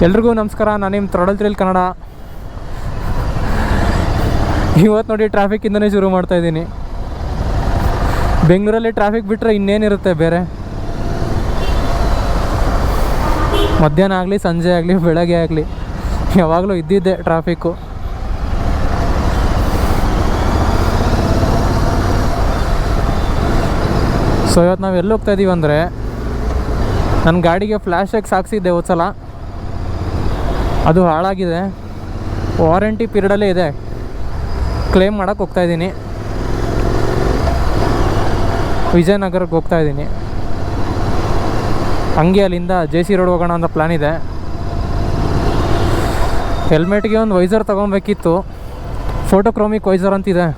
ಎಲ್ರಿಗೂ ನಮಸ್ಕಾರ. ನಾನು ನಿಮ್ಮ ತ್ರಾಡಲ್ ಥ್ರಿಲ್ ಕನ್ನಡ. ಇವತ್ತು ನೋಡಿ ಟ್ರಾಫಿಕ್ಕಿಂದನೇ ಶುರು ಮಾಡ್ತಾಯಿದ್ದೀನಿ. ಬೆಂಗಳೂರಲ್ಲಿ ಟ್ರಾಫಿಕ್ ಬಿಟ್ಟರೆ ಇನ್ನೇನಿರುತ್ತೆ ಬೇರೆ. ಮಧ್ಯಾಹ್ನ ಆಗಲಿ, ಸಂಜೆ ಆಗಲಿ, ಬೆಳಗ್ಗೆ ಆಗಲಿ, ಯಾವಾಗಲೂ ಇದ್ದಿದ್ದೆ ಟ್ರಾಫಿಕ್ಕು. ಸೊ ಇವತ್ತು ನಾವು ಎಲ್ಲಿ ಹೋಗ್ತಾಯಿದ್ದೀವಿ ಅಂದರೆ, ನನ್ನ ಗಾಡಿಗೆ ಫ್ಲ್ಯಾಶ್ ಎಕ್ಸ್ ಹಾಕ್ಸಿದ್ದೆ ಹೋದ ಸಲ, ಅದು ಹಾಳಾಗಿದೆ. ವಾರಂಟಿ ಪೀರಿಯಡಲ್ಲೇ ಇದೆ, ಕ್ಲೇಮ್ ಮಾಡೋಕ್ಕೆ ಹೋಗ್ತಾಯಿದ್ದೀನಿ. ವಿಜಯನಗರಕ್ಕೆ ಹೋಗ್ತಾಯಿದ್ದೀನಿ. ಹಂಗೆ ಅಲ್ಲಿಂದ JC ರೋಡ್ ಹೋಗೋಣ ಅಂತ ಪ್ಲ್ಯಾನ್ ಇದೆ. ಹೆಲ್ಮೆಟ್ಗೆ ಒಂದು ವೈಸರ್ ತೊಗೊಬೇಕಿತ್ತು. ಫೋಟೋಕ್ರೋಮಿಕ್ ವೈಸರ್ ಅಂತಿದೆ.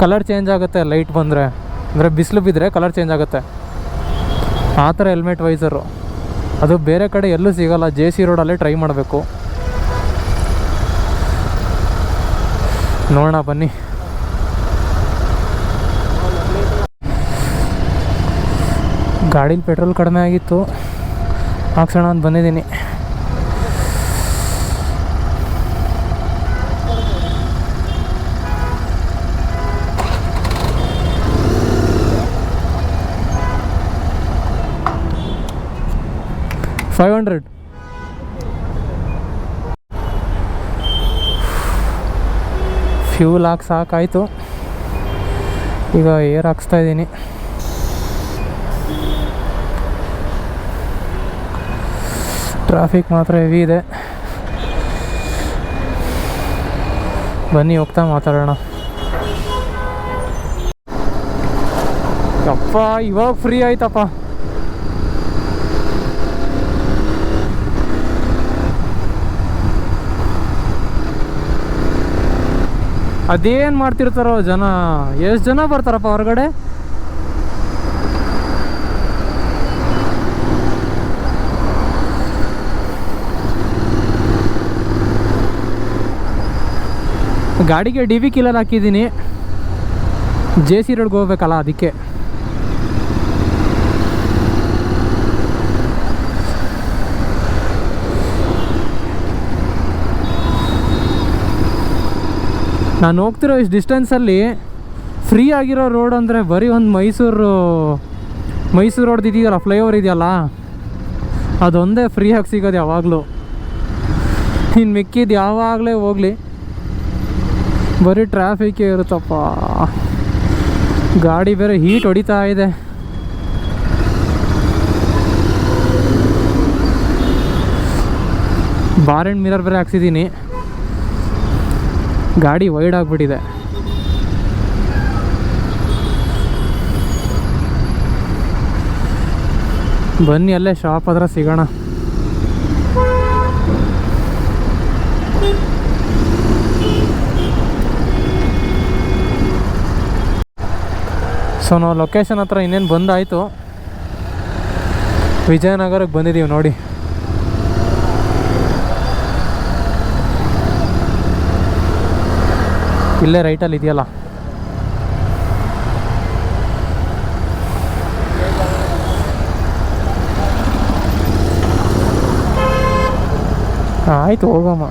ಕಲರ್ ಚೇಂಜ್ ಆಗುತ್ತೆ ಲೈಟ್ ಬಂದರೆ, ಅಂದರೆ ಬಿಸಿಲು ಬಿದ್ದರೆ ಕಲರ್ ಚೇಂಜ್ ಆಗುತ್ತೆ. ಆ ಥರ ಹೆಲ್ಮೆಟ್ ವೈಸರು, ಅದು ಬೇರೆ ಕಡೆ ಎಲ್ಲೂ ಸಿಗೋಲ್ಲ. JC ರೋಡಲ್ಲೇ ಟ್ರೈ ಮಾಡಬೇಕು. ನೋಡೋಣ ಬನ್ನಿ. ಗಾಡೀಲಿ ಪೆಟ್ರೋಲ್ ಕಡಿಮೆ ಆಗಿತ್ತು, ಹಾಕ್ಸೋಣ ಅಂತ ಬಂದಿದ್ದೀನಿ. $500. ಫ್ಯೂಲ್ ಹಾಕಿ ಸಾಕಾಯಿತು. ಈಗ ಏರ್ ಹಾಕ್ಸ್ತಾಯಿದ್ದೀನಿ. ಟ್ರಾಫಿಕ್ ಮಾತ್ರ ಹೆವಿ ಇದೆ. ಬನ್ನಿ ಹೋಗ್ತಾ ಮಾತಾಡೋಣ. ಅಪ್ಪ ಇವಾಗ ಫ್ರೀ ಆಯ್ತಪ್ಪ. ಅದೇನು ಮಾಡ್ತಿರ್ತಾರೋ ಜನ. ಎಷ್ಟು ಜನ ಬರ್ತಾರಪ್ಪ ಹೊರಗಡೆ. ಗಾಡಿಗೆ DV ಕಿಲ್ಲರ್ ಹಾಕಿದ್ದೀನಿ. JC ರೋಡ್ಗೆ ಹೋಗ್ಬೇಕಲ್ಲ, ಅದಕ್ಕೆ. ನಾನು ಹೋಗ್ತಿರೋ ಇಷ್ಟು ಡಿಸ್ಟೆನ್ಸಲ್ಲಿ ಫ್ರೀ ಆಗಿರೋ ರೋಡ್ ಅಂದರೆ ಬರೀ ಒಂದು ಮೈಸೂರು ರೋಡ್ ಇದೆಯಲ್ಲ, ಫ್ಲೈಓವರ್ ಇದೆಯಲ್ಲ, ಅದೊಂದೇ ಫ್ರೀಯಾಗಿ ಸಿಗೋದು ಯಾವಾಗಲೂ. ಇನ್ನು ಮಿಕ್ಕಿದ್ದು ಯಾವಾಗಲೇ ಹೋಗಲಿ ಬರೀ ಟ್ರಾಫಿಕ್ಕೇ ಇರುತ್ತಪ್ಪ. ಗಾಡಿ ಬೇರೆ ಹೀಟ್ ಹೊಡಿತಾ ಇದೆ. ಬಾರ್ ಆ್ಯಂಡ್ ಮಿರರ್ ಬೇರೆ ಹಾಕ್ಸಿದ್ದೀನಿ. ಗಾಡಿ ವೈಡ್ ಆಗಿಬಿಟ್ಟಿದೆ. ಬನ್ನಿ ಅಲ್ಲೇ ಶಾಪ್ ಹತ್ರ ಸಿಗೋಣ. ಸೊ ನಾವು ಲೊಕೇಶನ್ ಹತ್ರ ಇನ್ನೇನು ಬಂದಾಯಿತು. ವಿಜಯನಗರಕ್ಕೆ ಬಂದಿದ್ದೀವಿ ನೋಡಿ. ಇಲ್ಲೇ ರೈಟಲ್ಲಿ ಇದೆಯಲ್ಲ. ಆಯಿತು ಹೋಗಮ್ಮ.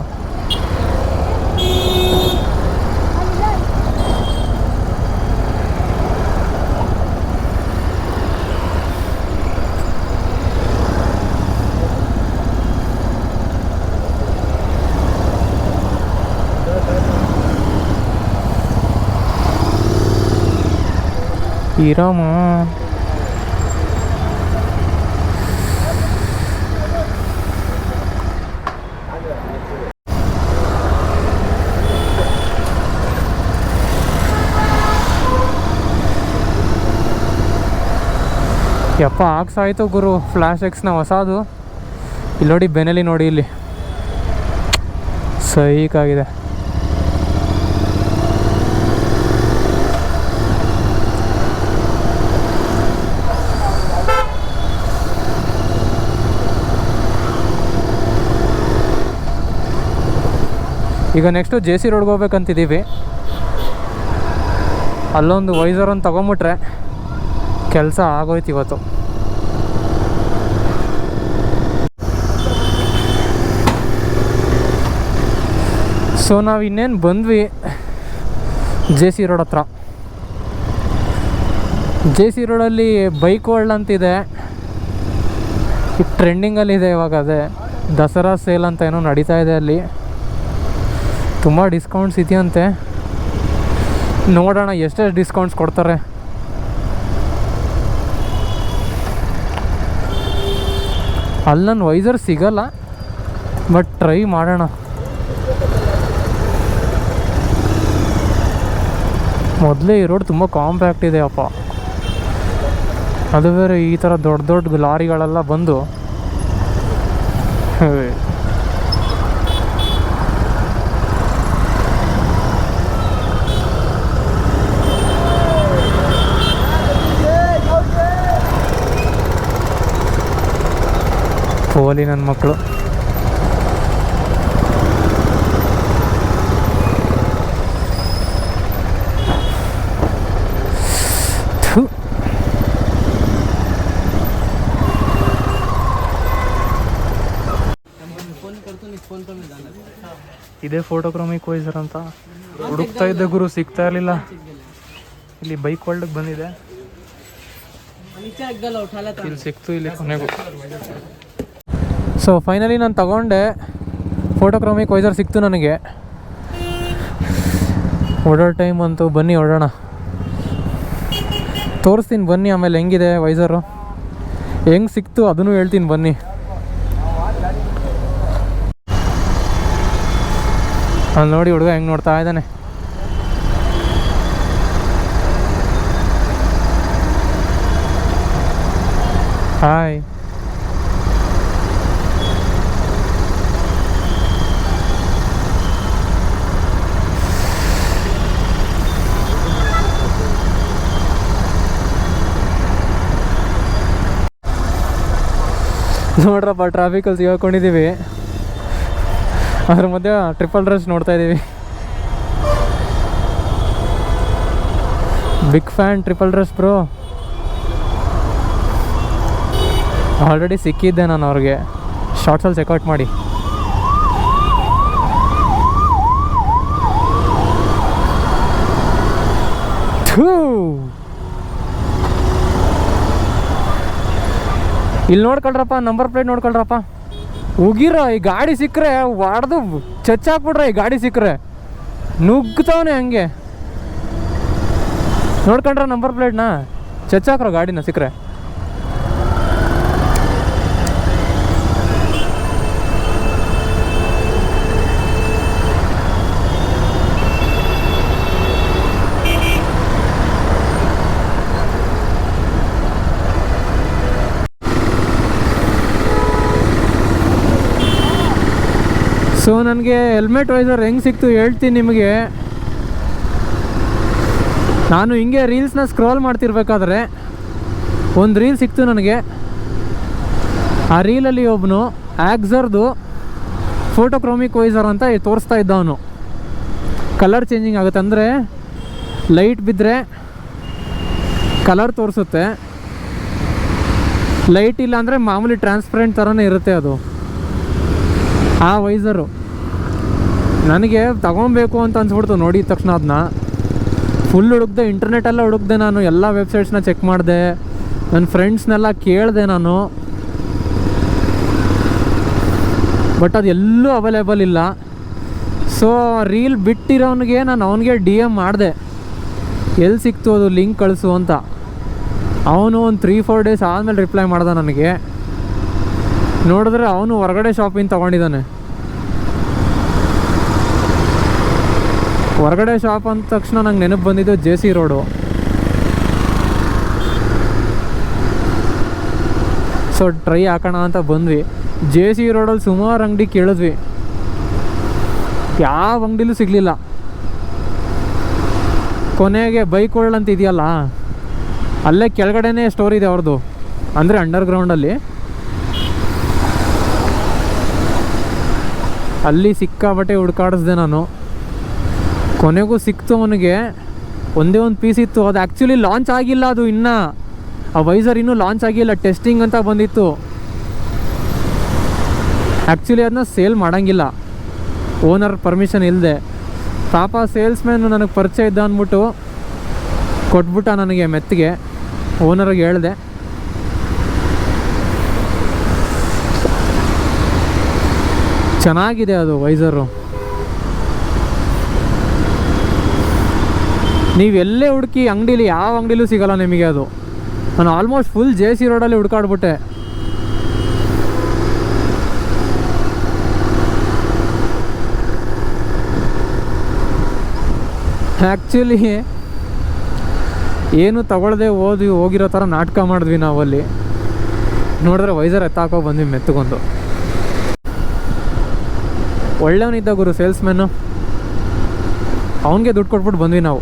ಇರಮ್ಮ. ಯಪ್ಪ ಹಾಕ್ಸಾಯ್ತು ಗುರು ಫ್ಲ್ಯಾಶ್ ಎಕ್ಸ್ನ ಹೊಸದು. ಇಲ್ಲಿ ನೋಡಿ, ಬೆನೆಲಿ ನೋಡಿ, ಇಲ್ಲಿ ಸೈಕಾಗಿದೆ. ಈಗ ನೆಕ್ಸ್ಟು JC ರೋಡ್ಗೆ ಹೋಗ್ಬೇಕಂತಿದ್ದೀವಿ. ಅಲ್ಲೊಂದು ವೈಸರ್ ಒಂದು ತೊಗೊಂಬಿಟ್ರೆ ಕೆಲಸ ಆಗೋಯ್ತು ಇವತ್ತು. ಸೊ ನಾವು ಇನ್ನೇನು ಬಂದ್ವಿ ಜೆ ಸಿ ರೋಡ್ ಹತ್ರ. ಜೆ ಸಿ ರೋಡಲ್ಲಿ ಬೈಕ್ ವರ್ಲ್ಡ್ ಅಂತಿದೆ, ಈಗ ಟ್ರೆಂಡಿಂಗಲ್ಲಿದೆ ಇವಾಗ. ಅದೇ ದಸರಾ ಸೇಲ್ ಅಂತ ಏನೋ ನಡೀತಾ ಇದೆ, ಅಲ್ಲಿ ತುಂಬ ಡಿಸ್ಕೌಂಟ್ಸ್ ಇದೆಯಂತೆ. ನೋಡೋಣ ಎಷ್ಟೆಷ್ಟು ಡಿಸ್ಕೌಂಟ್ಸ್ ಕೊಡ್ತಾರೆ. ಅಲ್ಲಿ ನನ್ನ ವೈಸರ್ ಸಿಗಲ್ಲ, ಬಟ್ ಟ್ರೈ ಮಾಡೋಣ. ಮೊದಲೇ ಈ ರೋಡ್ ತುಂಬ ಕಾಂಪ್ಯಾಕ್ಟ್ ಇದೆ ಅಪ್ಪ. ಅದು ಬೇರೆ ಈ ಥರ ದೊಡ್ಡ ದೊಡ್ಡ ಲಾರಿಗಳೆಲ್ಲ ಬಂದು ಹೋಲಿ ನನ್ನ ಮಕ್ಕಳು. ಇದೇ ಫೋಟೋಕ್ರೋಮಿಕ್ ವೈಸರ್ ಅಂತ ಹುಡುಕ್ತಾ ಇದ್ದೆ ಗುರು, ಸಿಗ್ತಾ ಇರಲಿಲ್ಲ. ಇಲ್ಲಿ ಬೈಕ್ ವರ್ಲ್ಡ್ಗೆ ಬಂದಿದೆ, ಇಲ್ಲಿ ಸಿಕ್ತು, ಇಲ್ಲಿ ಕೊನೆಗೂ. ಸೊ ಫೈನಲಿ ನಾನು ತಗೊಂಡೆ, ಫೋಟೋಕ್ರೋಮಿಕ್ ವೈಸರ್ ಸಿಕ್ತು ನನಗೆ. ಓಡೋ ಟೈಮ್ ಅಂತೂ ಬನ್ನಿ ಹೊಡೋಣ, ತೋರಿಸ್ತೀನಿ ಬನ್ನಿ. ಆಮೇಲೆ ಹೆಂಗಿದೆ ವೈಸರು, ಹೆಂಗೆ ಸಿಕ್ತು ಅದನ್ನು ಹೇಳ್ತೀನಿ ಬನ್ನಿ. ಅಲ್ಲಿ ನೋಡಿ ಹುಡುಗ ಹೆಂಗೆ ನೋಡ್ತಾ ಇದ್ದಾನೆ. ಹಾಯ್. ನೋಡ್ರಪ್ಪ, ಟ್ರಾಫಿಕಲ್ಲಿ ಸಿಗಾಕೊಂಡಿದ್ದೀವಿ, ಅದ್ರ ಮಧ್ಯೆ ಟ್ರಿಪಲ್ ರಶ್ ನೋಡ್ತಾ ಇದ್ದೀವಿ. Big fan triple rush bro. Already ಸಿಕ್ಕಿದ್ದೆ ನಾನು ಅವ್ರಿಗೆ, ಶಾರ್ಟ್ಸಲ್ಲಿ ಚೆಕ್ಔಟ್ ಮಾಡಿ. ಇಲ್ಲಿ ನೋಡ್ಕೊಳ್ರಪ್ಪ, ನಂಬರ್ ಪ್ಲೇಟ್ ನೋಡ್ಕೊಳ್ರಪ್ಪ. ಉಗಿರೋ ಈ ಗಾಡಿ ಸಿಕ್ಕರೆ ಹೊಡೆದು ಚಚ್ಚಾಕ್ಬಿಡ್ರೆ, ಈ ಗಾಡಿ ಸಿಕ್ಕರೆ ನುಗ್ತಾವನೆ ಹಂಗೆ. ನೋಡ್ಕೊಂಡ್ರ ನಂಬರ್ ಪ್ಲೇಟ್ನ, ಚಚ್ಚಾಕ್ರೋ ಗಾಡಿನ ಸಿಕ್ಕರೆ. ಸೊ ನನಗೆ ಹೆಲ್ಮೆಟ್ ವೈಸರ್ ಹೆಂಗೆ ಸಿಕ್ತು ಹೇಳ್ತೀನಿ ನಿಮಗೆ. ನಾನು ಹಿಂಗೆ ರೀಲ್ಸ್ನ ಸ್ಕ್ರೋಲ್ ಮಾಡ್ತಿರ್ಬೇಕಾದ್ರೆ ಒಂದು ರೀಲ್ ಸಿಕ್ತು ನನಗೆ. ಆ ರೀಲಲ್ಲಿ ಒಬ್ಬನು ಆಕ್ಸರ್ದು ಫೋಟೋಕ್ರೋಮಿಕ್ ವೈಸರ್ ಅಂತ ತೋರಿಸ್ತಾ ಇದ್ದ. ಅವನು ಕಲರ್ ಚೇಂಜಿಂಗ್ ಆಗುತ್ತೆ, ಅಂದರೆ ಲೈಟ್ ಬಿದ್ದರೆ ಕಲರ್ ತೋರಿಸುತ್ತೆ, ಲೈಟ್ ಇಲ್ಲ ಅಂದರೆ ಮಾಮೂಲಿ ಟ್ರಾನ್ಸ್ಪರೆಂಟ್ ಥರನೇ ಇರುತ್ತೆ ಅದು ಆ ವೈಸರು. ನನಗೆ ತಗೊಬೇಕು ಅಂತ ಅನ್ಸ್ಬಿಡ್ತು ನೋಡಿದ ತಕ್ಷಣ. ಅದನ್ನ ಫುಲ್ ಹುಡುಕ್ದೆ, ಇಂಟರ್ನೆಟೆಲ್ಲ ಹುಡುಕ್ದೆ ನಾನು, ಎಲ್ಲ ವೆಬ್ಸೈಟ್ಸ್ನ ಚೆಕ್ ಮಾಡಿದೆ, ನನ್ನ ಫ್ರೆಂಡ್ಸ್ನೆಲ್ಲ ಕೇಳಿದೆ ನಾನು, ಬಟ್ ಅದು ಎಲ್ಲೂ ಅವೈಲೇಬಲ್ ಇಲ್ಲ. ಸೊ ರೀಲ್ ಬಿಟ್ಟಿರೋನಿಗೆ ನಾನು ಅವನಿಗೆ DM ಮಾಡಿದೆ, ಎಲ್ಲಿ ಸಿಕ್ತು ಅದು ಲಿಂಕ್ ಕಳಿಸು ಅಂತ. ಅವನು ಒಂದು 3-4 ಡೇಸ್ ಆದಮೇಲೆ ರಿಪ್ಲೈ ಮಾಡ್ದೆ ನನಗೆ. ನೋಡಿದ್ರೆ ಅವನು ಹೊರಗಡೆ ಶಾಪಿಂದ ತೊಗೊಂಡಿದ್ದಾನೆ. ಹೊರಗಡೆ ಶಾಪ್ ಅಂದ ತಕ್ಷಣ ನಂಗೆ ನೆನಪು ಬಂದಿದ್ದು J C road. So try ಹಾಕೋಣ ಅಂತ ಬಂದ್ವಿ. ಜೆ ಸಿ ರೋಡಲ್ಲಿ ಸುಮಾರು ಅಂಗಡಿ ಕೇಳಿದ್ವಿ, ಯಾವ ಅಂಗಡಿಲೂ ಸಿಗಲಿಲ್ಲ. ಕೊನೆಗೆ ಬೈಕ್ ವರ್ಲ್ಡ್ ಅಂತ ಇದೆಯಲ್ಲ, ಅಲ್ಲೇ ಕೆಳಗಡೆನೇ ಸ್ಟೋರ್ ಇದೆ ಅವ್ರದ್ದು, ಅಂದರೆ ಅಂಡರ್ಗ್ರೌಂಡಲ್ಲಿ. ಅಲ್ಲಿ ಸಿಕ್ಕಾಬಟ್ಟೆ ಹುಡ್ಕಾಡಿಸ್ದೆ ನಾನು, ಕೊನೆಗೂ ಸಿಕ್ತು. ಅವನಿಗೆ ಒಂದೇ ಒಂದು ಪೀಸ್ ಇತ್ತು, ಅದು ಆ್ಯಕ್ಚುಲಿ ಲಾಂಚ್ ಆಗಿಲ್ಲ, ಅದು ಇನ್ನೂ ಆ ವೈಸರ್ ಇನ್ನೂ ಲಾಂಚ್ ಆಗಿಲ್ಲ, ಟೆಸ್ಟಿಂಗ್ ಅಂತ ಬಂದಿತ್ತು. ಆ್ಯಕ್ಚುಲಿ ಅದನ್ನ ಸೇಲ್ ಮಾಡೋಂಗಿಲ್ಲ, ಓನರ್ ಪರ್ಮಿಷನ್ ಇಲ್ಲದೆ. ಪಾಪ ಸೇಲ್ಸ್ಮ್ಯಾನು ನನಗೆ ಪರಿಚಯ ಇದ್ದ ಅಂದ್ಬಿಟ್ಟು ಕೊಟ್ಬಿಟ್ಟ ನನಗೆ ಮೆತ್ತಿಗೆ. ಓನರಿಗೆ ಹೇಳಿದೆ. ಚೆನ್ನಾಗಿದೆ ಅದು ವೈಸರು. ನೀವು ಎಲ್ಲೇ ಹುಡುಕಿ ಅಂಗಡೀಲಿ ಯಾವ ಅಂಗಡಿಲೂ ಸಿಗೋಲ್ಲ ನಿಮಗೆ ಅದು. ನಾನು ಆಲ್ಮೋಸ್ಟ್ ಫುಲ್ JC ರೋಡಲ್ಲಿ ಹುಡ್ಕಾಡ್ಬಿಟ್ಟೆ. ಆ್ಯಕ್ಚುಲಿ ಏನು ತಗೊಳ್ಳದೆ ಹೋಗಿರೋ ಥರ ನಾಟಕ ಮಾಡಿದ್ವಿ ನಾವಲ್ಲಿ. ನೋಡಿದ್ರೆ ವೈಸರ್ ಎತ್ತಾಕೋ ಬಂದ್ವಿ ಮೆತ್ತಗೊಂಡು. ಒಳ್ಳೆಯವನಿದ್ದ ಗುರು ಸೇಲ್ಸ್ಮ್ಯಾನು, ಅವನಿಗೆ ದುಡ್ಡು ಕೊಟ್ಬಿಟ್ಟು ಬಂದ್ವಿ ನಾವು.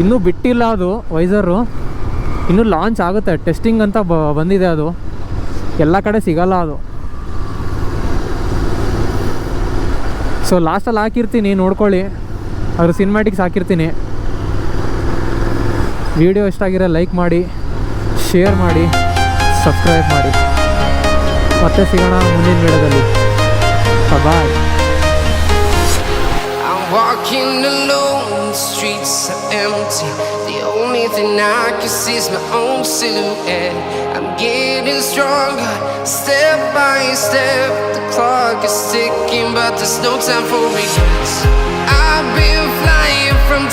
ಇನ್ನೂ ಬಿಟ್ಟಿಲ್ಲ ಅದು ವೈಸರು, ಇನ್ನೂ ಲಾಂಚ್ ಆಗುತ್ತೆ. ಟೆಸ್ಟಿಂಗ್ ಅಂತ ಬಂದಿದೆ ಅದು, ಎಲ್ಲ ಕಡೆ ಸಿಗಲ್ಲ ಅದು. ಸೊ ಲಾಸ್ಟಲ್ಲಿ ಹಾಕಿರ್ತೀನಿ, ನೋಡ್ಕೊಳ್ಳಿ. ಅದ್ರ ಸಿನಿಮ್ಯಾಟಿಕ್ಸ್ ಹಾಕಿರ್ತೀನಿ. ವಿಡಿಯೋ ಇಷ್ಟ ಆಗಿರೋ ಲೈಕ್ ಮಾಡಿ, ಶೇರ್ ಮಾಡಿ, ಸಬ್ಸ್ಕ್ರೈಬ್ ಮಾಡಿ. ಮತ್ತೆ ಸಿಗೋಣ ಮುಂದಿನ ವಿಡಿಯೋದಲ್ಲಿ. ಬಾಯ್. Walking alone, the streets are empty. The only thing I can see is my own silhouette. I'm getting stronger, step by step. The clock is ticking, but there's no time for regrets. I've been flying from